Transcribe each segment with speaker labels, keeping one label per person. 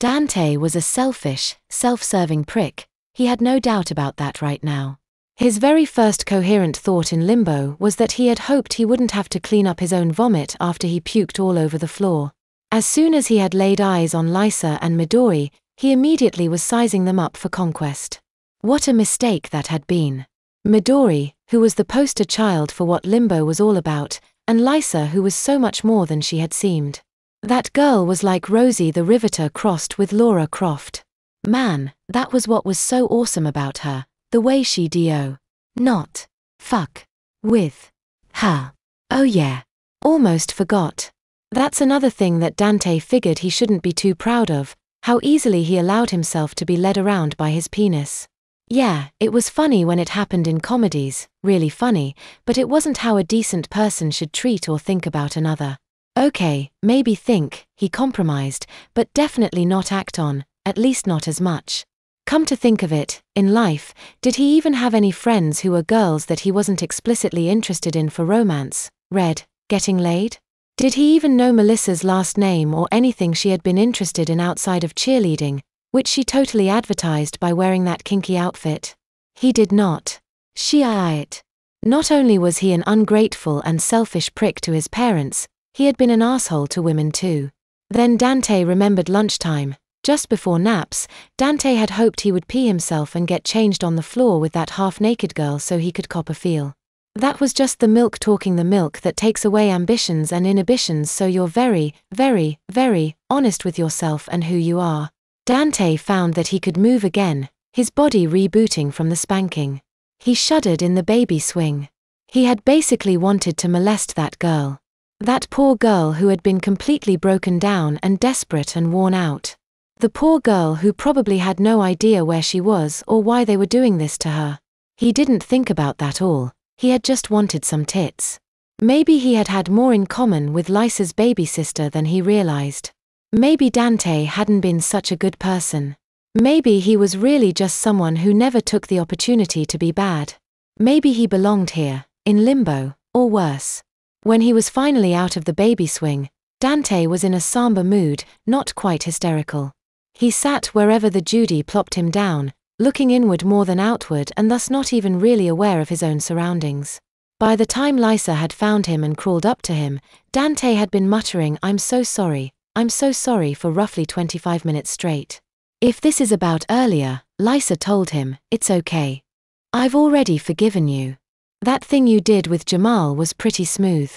Speaker 1: Dante was a selfish, self-serving prick. He had no doubt about that right now. His very first coherent thought in limbo was that he had hoped he wouldn't have to clean up his own vomit after he puked all over the floor. As soon as he had laid eyes on Lysa and Midori, he immediately was sizing them up for conquest. What a mistake that had been. Midori, who was the poster child for what limbo was all about, and Lysa, who was so much more than she had seemed. That girl was like Rosie the Riveter crossed with Laura Croft. Man, that was what was so awesome about her, the way she not fuck with her. Oh yeah. Almost forgot. That's another thing that Dante figured he shouldn't be too proud of, how easily he allowed himself to be led around by his penis. Yeah, it was funny when it happened in comedies, really funny, but it wasn't how a decent person should treat or think about another. Okay, maybe think, he compromised, but definitely not act on, at least not as much. Come to think of it, in life, did he even have any friends who were girls that he wasn't explicitly interested in for romance, getting laid? Did he even know Melissa's last name or anything she had been interested in outside of cheerleading, which she totally advertised by wearing that kinky outfit? He did not. Not only was he an ungrateful and selfish prick to his parents, he had been an asshole to women too. Then Dante remembered lunchtime. Just before naps, Dante had hoped he would pee himself and get changed on the floor with that half-naked girl so he could cop a feel. That was just the milk talking, the milk that takes away ambitions and inhibitions, so you're very, very, very honest with yourself and who you are. Dante found that he could move again, his body rebooting from the spanking. He shuddered in the baby swing. He had basically wanted to molest that girl. That poor girl who had been completely broken down and desperate and worn out. The poor girl who probably had no idea where she was or why they were doing this to her. He didn't think about that all. He had just wanted some tits. Maybe he had had more in common with Lysa's baby sister than he realized. Maybe Dante hadn't been such a good person. Maybe he was really just someone who never took the opportunity to be bad. Maybe he belonged here, in limbo, or worse. When he was finally out of the baby swing, Dante was in a somber mood, not quite hysterical. He sat wherever the Judy plopped him down, looking inward more than outward and thus not even really aware of his own surroundings. By the time Lysa had found him and crawled up to him, Dante had been muttering I'm so sorry for roughly 25 minutes straight. If this is about earlier, Lysa told him, it's okay. I've already forgiven you. That thing you did with Jamal was pretty smooth.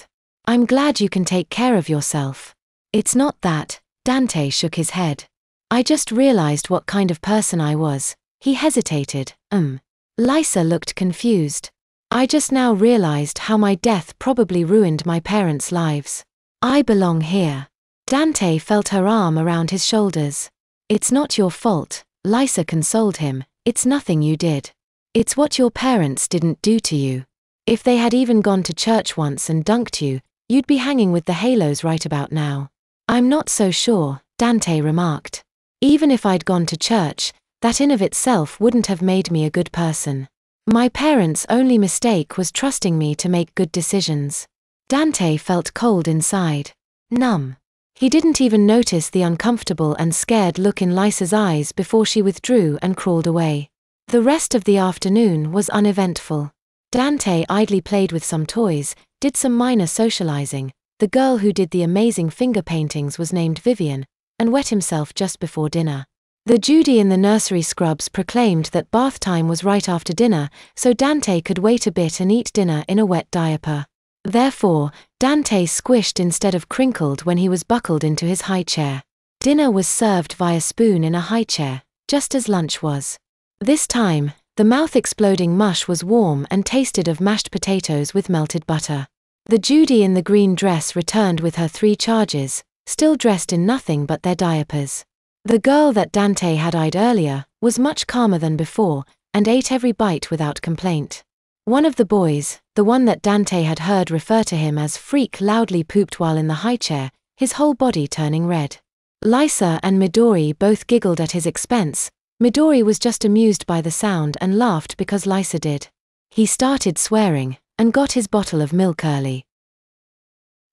Speaker 1: I'm glad you can take care of yourself. It's not that, Dante shook his head. I just realized what kind of person I was. He hesitated. Lysa looked confused. I just now realized how my death probably ruined my parents' lives. I belong here. Dante felt her arm around his shoulders. It's not your fault, Lysa consoled him. It's nothing you did. It's what your parents didn't do to you. If they had even gone to church once and dunked you, you'd be hanging with the halos right about now. I'm not so sure, Dante remarked. Even if I'd gone to church, that in of itself wouldn't have made me a good person. My parents' only mistake was trusting me to make good decisions. Dante felt cold inside. Numb. He didn't even notice the uncomfortable and scared look in Lysa's eyes before she withdrew and crawled away. The rest of the afternoon was uneventful. Dante idly played with some toys, did some minor socializing. The girl who did the amazing finger paintings was named Vivian, and wet himself just before dinner. The Judy in the nursery scrubs proclaimed that bath time was right after dinner, so Dante could wait a bit and eat dinner in a wet diaper. Therefore, Dante squished instead of crinkled when he was buckled into his high chair. Dinner was served via spoon in a high chair, just as lunch was. This time, the mouth-exploding mush was warm and tasted of mashed potatoes with melted butter. The Judy in the green dress returned with her 3 charges, still dressed in nothing but their diapers. The girl that Dante had eyed earlier was much calmer than before, and ate every bite without complaint. One of the boys, the one that Dante had heard refer to him as freak, loudly pooped while in the high chair, his whole body turning red. Lysa and Midori both giggled at his expense. Midori was just amused by the sound and laughed because Lysa did. He started swearing, and got his bottle of milk early.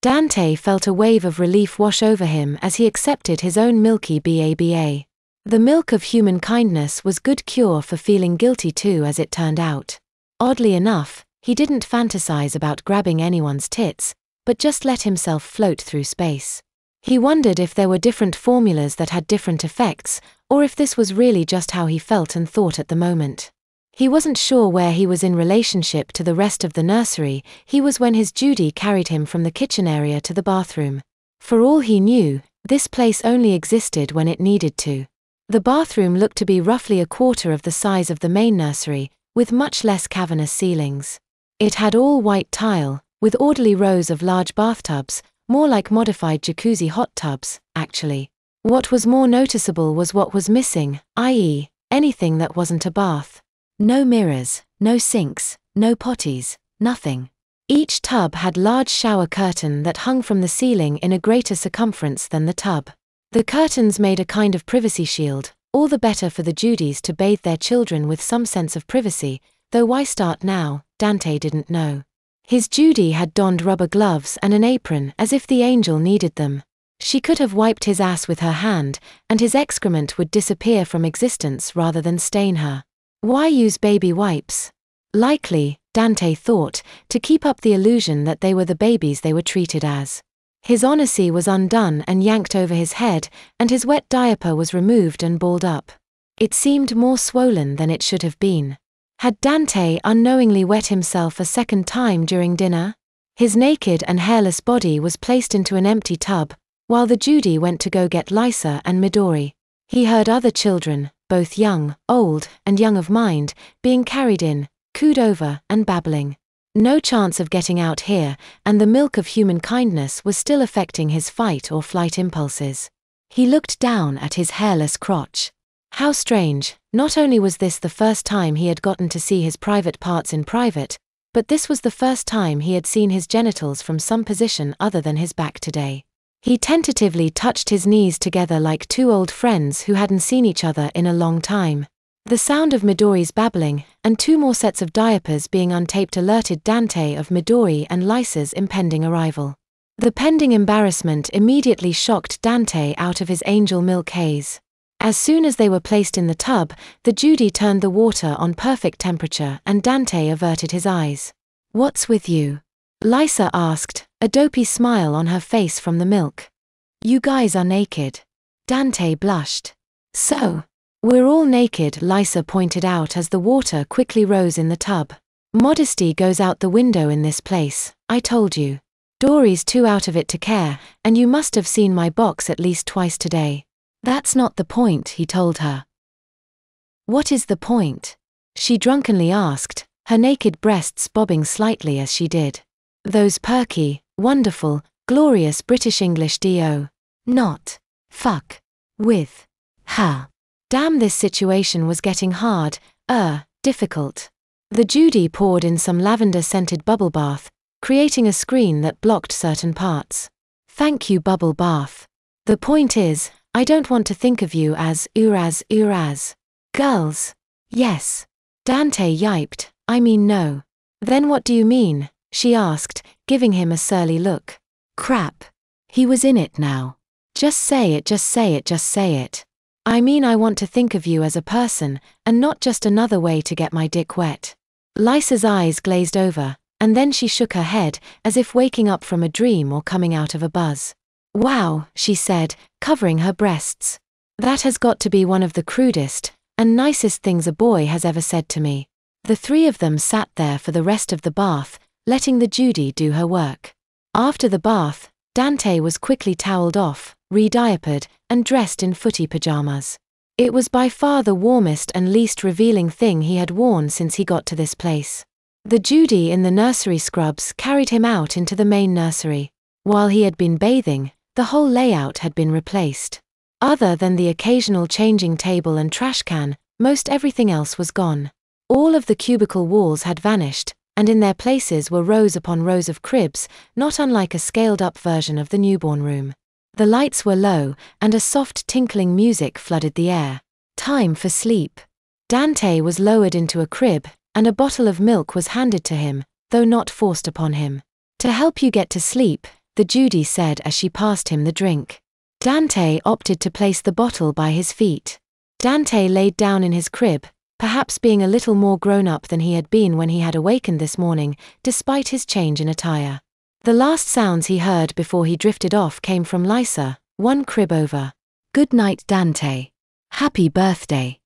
Speaker 1: Dante felt a wave of relief wash over him as he accepted his own milky baba. The milk of human kindness was good cure for feeling guilty too, as it turned out. Oddly enough, he didn't fantasize about grabbing anyone's tits, but just let himself float through space. He wondered if there were different formulas that had different effects, or if this was really just how he felt and thought at the moment. He wasn't sure where he was in relationship to the rest of the nursery. He was when his Judy carried him from the kitchen area to the bathroom. For all he knew, this place only existed when it needed to. The bathroom looked to be roughly a quarter of the size of the main nursery, with much less cavernous ceilings. It had all white tile, with orderly rows of large bathtubs, more like modified jacuzzi hot tubs, actually. What was more noticeable was what was missing, i.e., anything that wasn't a bath. No mirrors, no sinks, no potties, nothing. Each tub had large shower curtain that hung from the ceiling in a greater circumference than the tub. The curtains made a kind of privacy shield, all the better for the Judys to bathe their children with some sense of privacy, though why start now, Dante didn't know. His Judy had donned rubber gloves and an apron as if the angel needed them. She could have wiped his ass with her hand, and his excrement would disappear from existence rather than stain her. Why use baby wipes? Likely, Dante thought, to keep up the illusion that they were the babies they were treated as. His onacy was undone and yanked over his head, and his wet diaper was removed and balled up. It seemed more swollen than it should have been. Had Dante unknowingly wet himself a second time during dinner? His naked and hairless body was placed into an empty tub, while the Judy went to go get Lysa and Midori. He heard other children, both young, old, and young of mind, being carried in, cooed over, and babbling. No chance of getting out here, and the milk of human kindness was still affecting his fight or flight impulses. He looked down at his hairless crotch. How strange, not only was this the first time he had gotten to see his private parts in private, but this was the first time he had seen his genitals from some position other than his back today. He tentatively touched his knees together like two old friends who hadn't seen each other in a long time. The sound of Midori's babbling, and two more sets of diapers being untaped alerted Dante of Midori and Lysa's impending arrival. The pending embarrassment immediately shocked Dante out of his angel milk haze. As soon as they were placed in the tub, the Judy turned the water on perfect temperature and Dante averted his eyes. "What's with you?" Lysa asked, a dopey smile on her face from the milk. "You guys are naked." Dante blushed. "So? We're all naked," Lysa pointed out as the water quickly rose in the tub. "Modesty goes out the window in this place, I told you. Dory's too out of it to care, and you must have seen my box at least twice today." "That's not the point," he told her. "What is the point?" she drunkenly asked, her naked breasts bobbing slightly as she did. "Those perky, wonderful, glorious British English do. Not fuck with her." Damn, this situation was getting hard, difficult. The Judy poured in some lavender-scented bubble bath, creating a screen that blocked certain parts. "Thank you, bubble bath. The point is, I don't want to think of you as Uraz. Girls." "Yes." Dante yiped, "I mean no." "Then what do you mean?" she asked, giving him a surly look. Crap. He was in it now. "Just say it, just say it, just say it." "I mean I want to think of you as a person, and not just another way to get my dick wet." Lysa's eyes glazed over, and then she shook her head, as if waking up from a dream or coming out of a buzz. "Wow," she said, covering her breasts. "That has got to be one of the crudest and nicest things a boy has ever said to me." The three of them sat there for the rest of the bath, letting the Judy do her work. After the bath, Dante was quickly toweled off, re-diapered, and dressed in footy pajamas. It was by far the warmest and least revealing thing he had worn since he got to this place. The Judy in the nursery scrubs carried him out into the main nursery. While he had been bathing, the whole layout had been replaced. Other than the occasional changing table and trash can, most everything else was gone. All of the cubicle walls had vanished, and in their places were rows upon rows of cribs, not unlike a scaled-up version of the newborn room. The lights were low, and a soft tinkling music flooded the air. Time for sleep. Dante was lowered into a crib, and a bottle of milk was handed to him, though not forced upon him. "To help you get to sleep, the Judy said as she passed him the drink. Dante opted to place the bottle by his feet. Dante laid down in his crib, perhaps being a little more grown-up than he had been when he had awakened this morning, despite his change in attire. The last sounds he heard before he drifted off came from Lysa, one crib over. "Good night, Dante. Happy birthday."